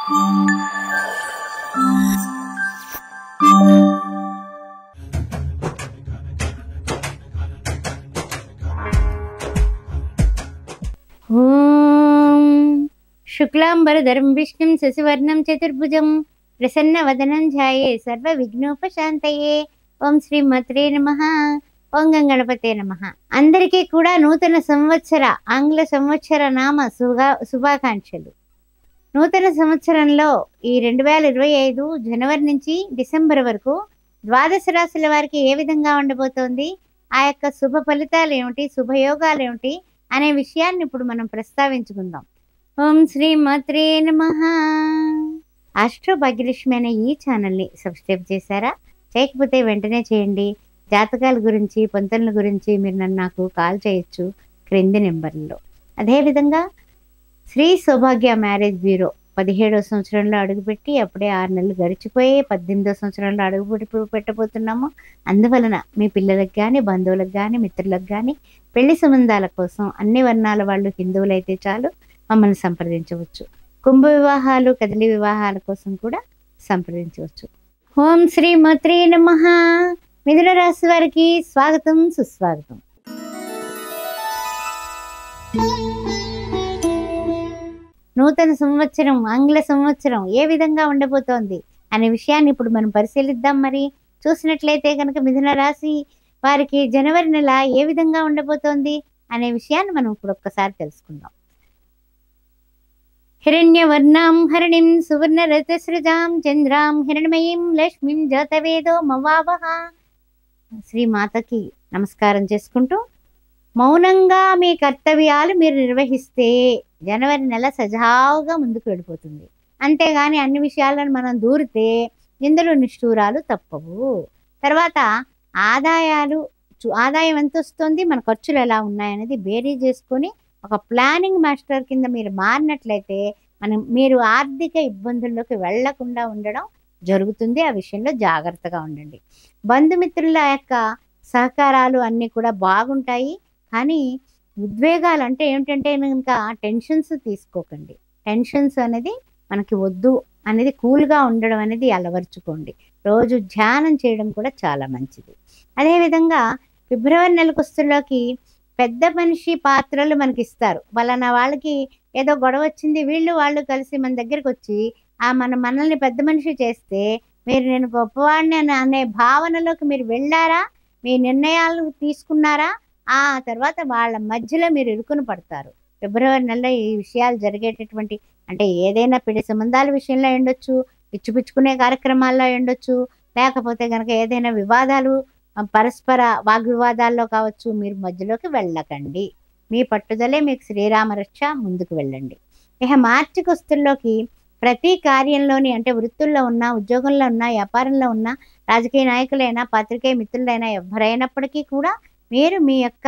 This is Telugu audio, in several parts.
ఓం శుక్లాంబరధరం విష్ణుం శశివర్ణం చతుర్భుజం ప్రసన్నవదనం ధ్యాయే సర్వవిఘ్నోపశాంతయే. ఓం శ్రీమాత్రే నమః. ఓం గణపతే నమః. అందరికీ కూడా నూతన సంవత్సర ఆంగ్ల సంవత్సర నామ శుభాకాంక్షలు. నూతన సంవత్సరంలో ఈ 2025 జనవరి నుంచి డిసెంబర్ వరకు ద్వాదశ రాశుల వారికి ఏ విధంగా ఉండబోతోంది, ఆ యొక్క శుభ ఫలితాలు ఏమిటి, శుభయోగాలు ఏమిటి అనే విషయాన్ని ఇప్పుడు మనం ప్రస్తావించుకుందాం. ఓం శ్రీమాత్రే నమః. ఆస్ట్రో భాగ్యలక్ష్మి అనే ఈ ఛానల్ని సబ్స్క్రైబ్ చేశారా? చేయకపోతే వెంటనే చేయండి. జాతకాల గురించి, పొంతనల గురించి మీరు నాకు కాల్ చేయొచ్చు క్రింది నెంబర్లో. అదేవిధంగా శ్రీ సౌభాగ్య మ్యారేజ్ బ్యూరో 17వ సంవత్సరంలో అడుగుపెట్టి అప్పుడే 6 నెలలు గడిచిపోయి 18వ సంవత్సరంలో అడుగుపెట్టి పెట్టబోతున్నాము. అందువలన మీ పిల్లలకు కానీ, బంధువులకు కానీ, మిత్రులకు కానీ పెళ్లి సంబంధాల కోసం అన్ని వర్ణాల వాళ్ళు హిందువులైతే చాలు మమ్మల్ని సంప్రదించవచ్చు. కుంభ వివాహాలు, కదలి వివాహాల కోసం కూడా సంప్రదించవచ్చు. ఓం శ్రీమాత్రే నమః. మిథున రాశి వారికి స్వాగతం, సుస్వాగతం. నూతన సంవత్సరం ఆంగ్ల సంవత్సరం ఏ విధంగా ఉండబోతోంది అనే విషయాన్ని ఇప్పుడు మనం పరిశీలిద్దాం. మరి చూసినట్లయితే కనుక మిథున రాశి వారికి జనవరి నెల ఏ విధంగా ఉండబోతోంది అనే విషయాన్ని మనం ఇప్పుడు ఒక్కసారి తెలుసుకుందాం. హిరణ్యవర్ణాం హరిణిం సువర్ణ రతసృజాం చంద్రాం హిరణ్మయీం లక్ష్మీం జాతవేదో మవావహ. శ్రీమాతకి నమస్కారం చేసుకుంటూ మౌనంగా మీ కర్తవ్యాలు మీరు నిర్వహిస్తే జనవరి నెల సజావుగా ముందుకు వెళ్ళిపోతుంది. అంతేగాని అన్ని విషయాలను మనం దూరితే ఇందులో నిష్ఠూరాలు తప్పవు. తర్వాత ఆదాయం ఎంత వస్తుంది, మన ఖర్చులు ఎలా ఉన్నాయనేది బేరీ చేసుకొని ఒక ప్లానింగ్ మాస్టర్ కింద మీరు మారినట్లయితే మీరు ఆర్థిక ఇబ్బందుల్లోకి వెళ్లకుండా ఉండడం జరుగుతుంది. ఆ విషయంలో జాగ్రత్తగా ఉండండి. బంధుమిత్రుల యొక్క సహకారాలు అన్నీ కూడా బాగుంటాయి. కానీ ఉద్వేగాలు అంటే ఏమిటంటే కనుక టెన్షన్స్ తీసుకోకండి. టెన్షన్స్ అనేది మనకి వద్దు అనేది, కూల్గా ఉండడం అనేది అలవర్చుకోండి. రోజు ధ్యానం చేయడం కూడా చాలా మంచిది. అదేవిధంగా ఫిబ్రవరి నెలకొస్తులోకి పెద్ద మనిషి పాత్రలు మనకి ఇస్తారు. వాళ్ళ వాళ్ళకి ఏదో గొడవ వచ్చింది, వాళ్ళు కలిసి మన దగ్గరికి వచ్చి మనల్ని పెద్ద మనిషి చేస్తే మీరు నేను గొప్పవాడిని అనే భావనలోకి మీరు వెళ్ళారా, మీ నిర్ణయాలు తీసుకున్నారా, ఆ తర్వాత వాళ్ళ మధ్యలో మీరు ఇరుకుని పడతారు. ఫిబ్రవరి నెలలో ఈ విషయాలు జరిగేటటువంటి అంటే ఏదైనా పెళ్లి సంబంధాల విషయంలో ఉండొచ్చు, ఇచ్చిపుచ్చుకునే కార్యక్రమాల్లో ఉండొచ్చు, లేకపోతే కనుక ఏదైనా వివాదాలు పరస్పర వాగ్వివాదాల్లో కావచ్చు. మీరు మధ్యలోకి వెళ్ళకండి. మీ పట్టుదలే మీకు శ్రీరామరక్ష. ముందుకు వెళ్ళండి. ఇక మార్చి వస్తుల్లోకి ప్రతి కార్యంలోని అంటే వృత్తుల్లో ఉన్నా, ఉద్యోగంలో ఉన్నా, వ్యాపారంలో ఉన్నా, రాజకీయ నాయకులైనా, పాత్రికేయ మిత్రులైనా ఎవరైనప్పటికీ కూడా మీరు మీ యొక్క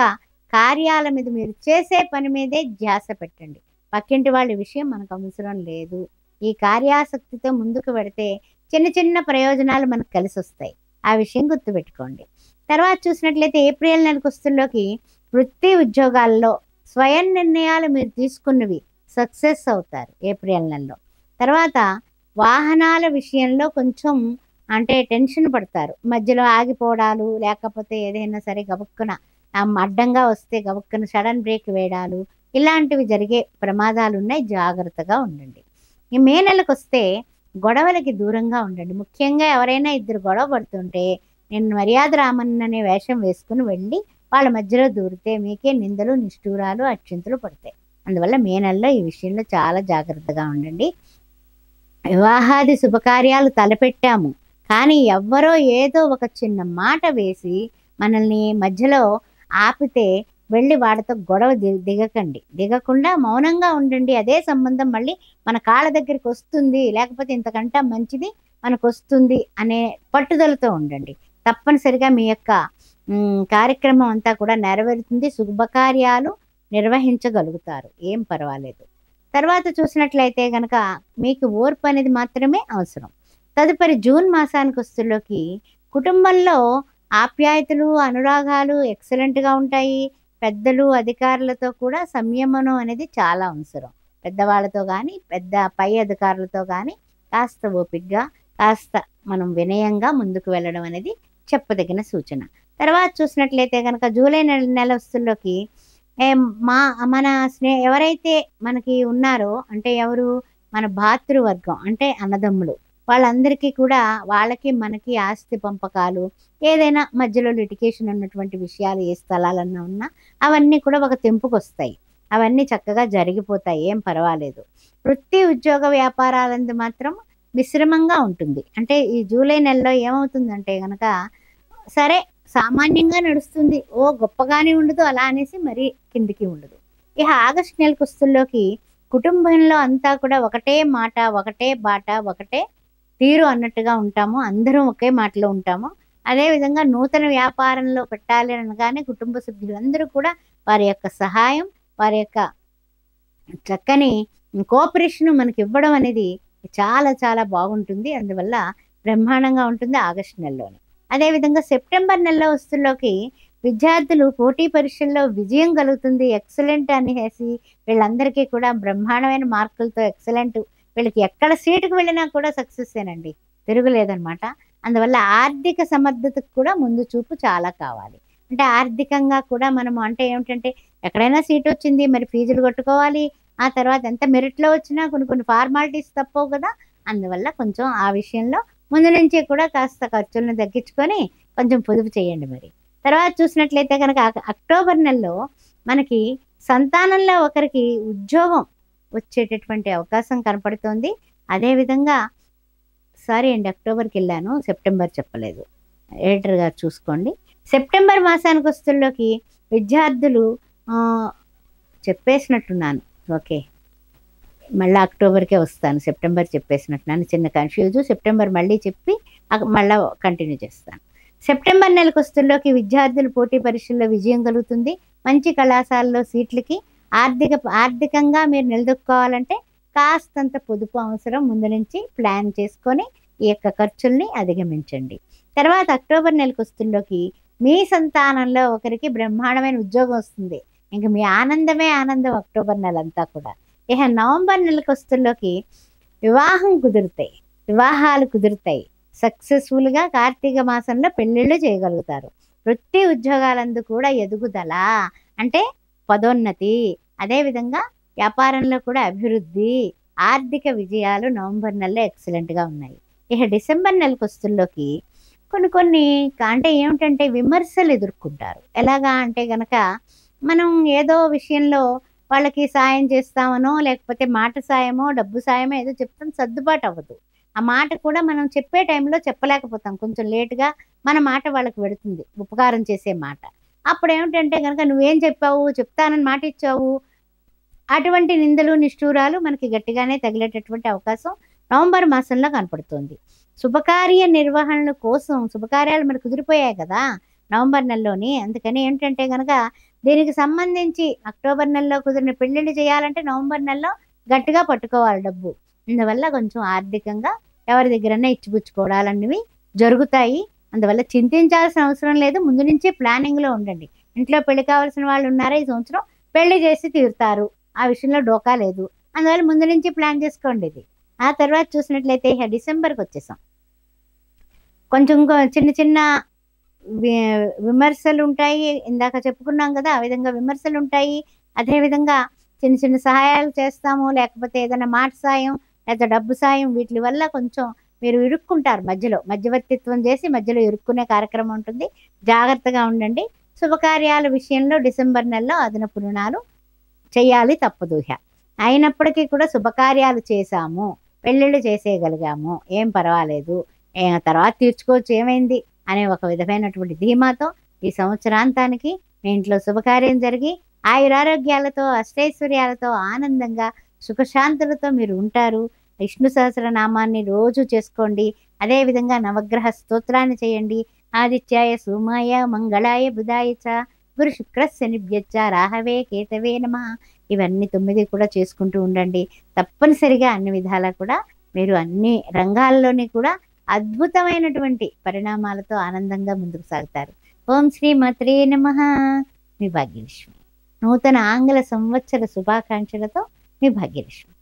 కార్యాల మీద, మీరు చేసే పని మీదే ధ్యాస పెట్టండి. పక్కింటి వాళ్ళ విషయం మనకు అవసరం లేదు. ఈ కార్యాసక్తితో ముందుకు పెడితే చిన్న చిన్న ప్రయోజనాలు మనకు కలిసి వస్తాయి. ఆ విషయం గుర్తుపెట్టుకోండి. తర్వాత చూసినట్లయితే ఏప్రిల్ నెలకొస్తుల్లోకి వృత్తి ఉద్యోగాల్లో స్వయం నిర్ణయాలు మీరు తీసుకున్నవి సక్సెస్ అవుతారు ఏప్రిల్ నెలలో. తర్వాత వాహనాల విషయంలో కొంచెం అంటే టెన్షన్ పడతారు. మధ్యలో ఆగిపోవడాలు, లేకపోతే ఏదైనా సరే గబుక్కున అడ్డంగా వస్తే గబుక్కున సడన్ బ్రేక్ వేయడాలు, ఇలాంటివి జరిగే ప్రమాదాలు ఉన్నాయి. జాగ్రత్తగా ఉండండి. ఈ మే నెలకు వస్తే గొడవలకి దూరంగా ఉండండి. ముఖ్యంగా ఎవరైనా ఇద్దరు గొడవ పడుతుంటే నేను మర్యాద రామన్ననే వేషం వేసుకుని వెళ్ళి వాళ్ళ మధ్యలో దూరితే మీకే నిందలు, నిష్ఠూరాలు, అక్షింతలు పడతాయి. అందువల్ల మే నెలలో ఈ విషయంలో చాలా జాగ్రత్తగా ఉండండి. వివాహాది శుభకార్యాలు తలపెట్టాము, కానీ ఎవ్వరో ఏదో ఒక చిన్న మాట వేసి మనల్ని మధ్యలో ఆపితే వెళ్ళి వాడితో గొడవ దిగకుండా మౌనంగా ఉండండి. అదే సంబంధం మళ్ళీ మన కాళ్ళ దగ్గరికి వస్తుంది, లేకపోతే ఇంతకంటే మంచిది మనకు వస్తుంది అనే పట్టుదలతో ఉండండి. తప్పనిసరిగా మీ యొక్క కార్యక్రమం అంతా కూడా నెరవేరుతుంది. శుభకార్యాలు నిర్వహించగలుగుతారు. ఏం పర్వాలేదు. తర్వాత చూసినట్లయితే కనుక మీకు ఓర్పు అనేది మాత్రమే అవసరం. తదుపరి జూన్ మాసానికి వస్తుల్లోకి కుటుంబంలో ఆప్యాయతలు, అనురాగాలు ఎక్సలెంట్గా ఉంటాయి. పెద్దలు, అధికారులతో కూడా సంయమనం అనేది చాలా అవసరం. పెద్దవాళ్ళతో కానీ పై అధికారులతో కానీ కాస్త ఓపికగా కాస్త మనం వినయంగా ముందుకు వెళ్ళడం అనేది చెప్పదగిన సూచన. తర్వాత చూసినట్లయితే కనుక జూలై నెలస్తుల్లోకి మా మన ఎవరైతే మనకి ఉన్నారో అంటే ఎవరు మన భాతృవర్గం అంటే అన్నదమ్ములు వాళ్ళందరికీ కూడా వాళ్ళకి మనకి ఆస్తి పంపకాలు ఏదైనా మధ్యలో లిటికేషన్ ఉన్నటువంటి విషయాలు ఏ స్థలాలన్నా ఉన్నా అవన్నీ కూడా ఒక తెంపుకొస్తాయి. అవన్నీ చక్కగా జరిగిపోతాయి, ఏం పర్వాలేదు. వృత్తి ఉద్యోగ వ్యాపారాలందు మాత్రం మిశ్రమంగా ఉంటుంది. అంటే ఈ జూలై నెలలో ఏమవుతుందంటే కనుక సరే సామాన్యంగా నడుస్తుంది, ఓ గొప్పగానే ఉండదు, అలా అనేసి మరీ కిందికి ఉండదు. ఇక ఆగస్టు నెల కుస్తుల్లోకి కుటుంబంలో అంతా కూడా ఒకటే మాట ఒకటే బాట ఒకటే తీరు అన్నట్టుగా ఉంటాము, అందరం ఒకే మాటలో ఉంటాము. అదేవిధంగా నూతన వ్యాపారంలో పెట్టాలి అనగానే కుటుంబ సభ్యులందరూ కూడా వారి యొక్క సహాయం వారి యొక్క చక్కని కోఆపరేషన్ మనకి ఇవ్వడం అనేది చాలా చాలా బాగుంటుంది. అందువల్ల బ్రహ్మాండంగా ఉంటుంది ఆగస్టు నెలలోని. అదేవిధంగా సెప్టెంబర్ నెలలో వస్తుల్లోకి విద్యార్థులు పోటీ పరీక్షల్లో విజయం కలుగుతుంది, ఎక్సలెంట్ అనేసి వీళ్ళందరికీ కూడా బ్రహ్మాండమైన మార్కులతో ఎక్సలెంట్, వీళ్ళకి ఎక్కడ సీటుకు వెళ్ళినా కూడా సక్సెస్సేనండి, తిరుగులేదనమాట. అందువల్ల ఆర్థిక సమర్థతకు కూడా ముందు చూపు చాలా కావాలి. అంటే ఆర్థికంగా కూడా మనము అంటే ఏమిటంటే ఎక్కడైనా సీట్ వచ్చింది మరి ఫీజులు కట్టుకోవాలి, ఆ తర్వాత ఎంత మెరిట్లో వచ్చినా కొన్ని ఫార్మాలిటీస్ తప్పవు కదా. అందువల్ల కొంచెం ఆ విషయంలో ముందు నుంచే కూడా కాస్త ఖర్చులను తగ్గించుకొని కొంచెం పొదుపు చేయండి. మరి తర్వాత చూసినట్లయితే కనుక అక్టోబర్ నెలలో మనకి సంతానంలో ఒకరికి ఉద్యోగం వచ్చేటటువంటి అవకాశం కనపడుతోంది. అదేవిధంగా సారీ అండి, అక్టోబర్కి వెళ్ళాను, సెప్టెంబర్ చెప్పలేదు, ఎడిటర్ గారు చూసుకోండి. సెప్టెంబర్ మాసానికి వస్తుల్లోకి విద్యార్థులు చెప్పేసినట్టున్నాను, ఓకే మళ్ళీ అక్టోబర్కే వస్తాను, సెప్టెంబర్ చెప్పేసినట్టున్నాను, చిన్న కన్ఫ్యూజు. సెప్టెంబర్ మళ్ళీ చెప్పి మళ్ళీ కంటిన్యూ చేస్తాను. సెప్టెంబర్ నెలకు వస్తుల్లోకి విద్యార్థులు పోటీ పరీక్షల్లో విజయం కలుగుతుంది, మంచి కళాశాలలో సీట్లకి ఆర్థికంగా మీరు నిలదొక్కుకోవాలంటే కాస్తంత పొదుపు అవసరం. ముందు నుంచి ప్లాన్ చేసుకొని ఈ యొక్క ఖర్చుల్ని అధిగమించండి. తర్వాత అక్టోబర్ నెలకు వస్తుల్లోకి మీ సంతానంలో ఒకరికి బ్రహ్మాండమైన ఉద్యోగం వస్తుంది, ఇంక మీ ఆనందమే ఆనందం అక్టోబర్ నెలంతా కూడా. ఇక నవంబర్ నెలకు వస్తుల్లోకి వివాహాలు కుదురుతాయి, సక్సెస్ఫుల్గా కార్తీక మాసంలో పెళ్ళిళ్ళు చేయగలుగుతారు. వృత్తి ఉద్యోగాలందు కూడా ఎదుగుదల అంటే పదోన్నతి, అదేవిధంగా వ్యాపారంలో కూడా అభివృద్ధి, ఆర్థిక విజయాలు నవంబర్ నెలలో ఎక్సలెంట్గా ఉన్నాయి. ఇక డిసెంబర్ నెలకు వస్తుల్లోకి కొన్ని అంటే ఏమిటంటే విమర్శలు ఎదుర్కొంటారు. ఎలాగా అంటే గనక మనం ఏదో విషయంలో వాళ్ళకి సాయం చేస్తామనో లేకపోతే మాట సాయమో డబ్బు సాయమో ఏదో చెప్తాం, సర్దుబాటు అవ్వదు. ఆ మాట కూడా మనం చెప్పే టైంలో చెప్పలేకపోతాం, కొంచెం లేటుగా మన మాట వాళ్ళకి పెడుతుంది, ఉపకారం చేసే మాట. అప్పుడు ఏమిటంటే కనుక నువ్వేం చెప్పావు, చెప్తానని మాట ఇచ్చావు, అటువంటి నిందలు నిష్ఠూరాలు మనకి గట్టిగానే తగిలేటటువంటి అవకాశం నవంబర్ మాసంలో కనపడుతుంది. శుభకార్య నిర్వహణల కోసం శుభకార్యాలు మనకు కుదిరిపోయాయి కదా నవంబర్ నెలలోని. అందుకని ఏంటంటే కనుక దీనికి సంబంధించి అక్టోబర్ నెలలో కుదిరిన పెళ్ళిళ్ళు చేయాలంటే నవంబర్ నెలలో గట్టిగా పట్టుకోవాలి డబ్బు. అందువల్ల కొంచెం ఆర్థికంగా ఎవరి దగ్గరన్నా ఇచ్చిపుచ్చుకోవడాలన్నవి జరుగుతాయి. అందువల్ల చింతించాల్సిన అవసరం లేదు, ముందు నుంచే ప్లానింగ్లో ఉండండి. ఇంట్లో పెళ్లి కావాల్సిన వాళ్ళు ఉన్నారా ఈ సంవత్సరం, పెళ్లి చేసి తీరుతారు, ఆ విషయంలో డోకా లేదు. అందువల్ల ముందు నుంచి ప్లాన్ చేసుకోండి ఇది. ఆ తర్వాత చూసినట్లయితే డిసెంబర్కి వచ్చేసాం, కొంచెం చిన్న చిన్న విమర్శలు ఉంటాయి, ఇందాక చెప్పుకున్నాం కదా ఆ విధంగా విమర్శలు ఉంటాయి. అదేవిధంగా చిన్న చిన్న సహాయాలు చేస్తాము, లేకపోతే ఏదైనా మాట సాయం లేదా డబ్బు సాయం, వీటి వల్ల కొంచెం మీరు ఇరుక్కుంటారు, మధ్యవర్తిత్వం చేసి మధ్యలో ఇరుక్కునే కార్యక్రమం ఉంటుంది, జాగ్రత్తగా ఉండండి. శుభకార్యాల విషయంలో డిసెంబర్ నెలలో అదనపు రుణాలు చేయాలి, తప్పదు. అయినప్పటికీ కూడా శుభకార్యాలు చేశాము, పెళ్ళిళ్ళు చేసేయగలిగాము, ఏం పర్వాలేదు, తర్వాత తీర్చుకోవచ్చు, ఏమైంది అనే ఒక విధమైనటువంటి ధీమాతో ఈ సంవత్సరాంతానికి మీ ఇంట్లో శుభకార్యం జరిగి ఆయురారోగ్యాలతో అష్టైశ్వర్యాలతో ఆనందంగా సుఖశాంతులతో మీరు ఉంటారు. విష్ణు సహస్రనామాన్ని రోజు చేసుకోండి. అదేవిధంగా నవగ్రహ స్తోత్రాన్ని చేయండి. ఆదిత్యాయ సోమాయ మంగళాయ బుధాయ చ గురు శుక్ర శనిభ్యచ్చ రాహవే కేతవే నమః. ఇవన్నీ 9 కూడా చేసుకుంటూ ఉండండి. తప్పనిసరిగా అన్ని విధాలా కూడా మీరు అన్ని రంగాల్లోని కూడా అద్భుతమైనటువంటి పరిణామాలతో ఆనందంగా ముందుకు సాగుతారు. ఓం శ్రీ మాత్రే నమః. మీ భాగ్యలక్ష్మి. నూతన ఆంగ్ల సంవత్సర శుభాకాంక్షలతో మీ భాగ్యలక్ష్మి.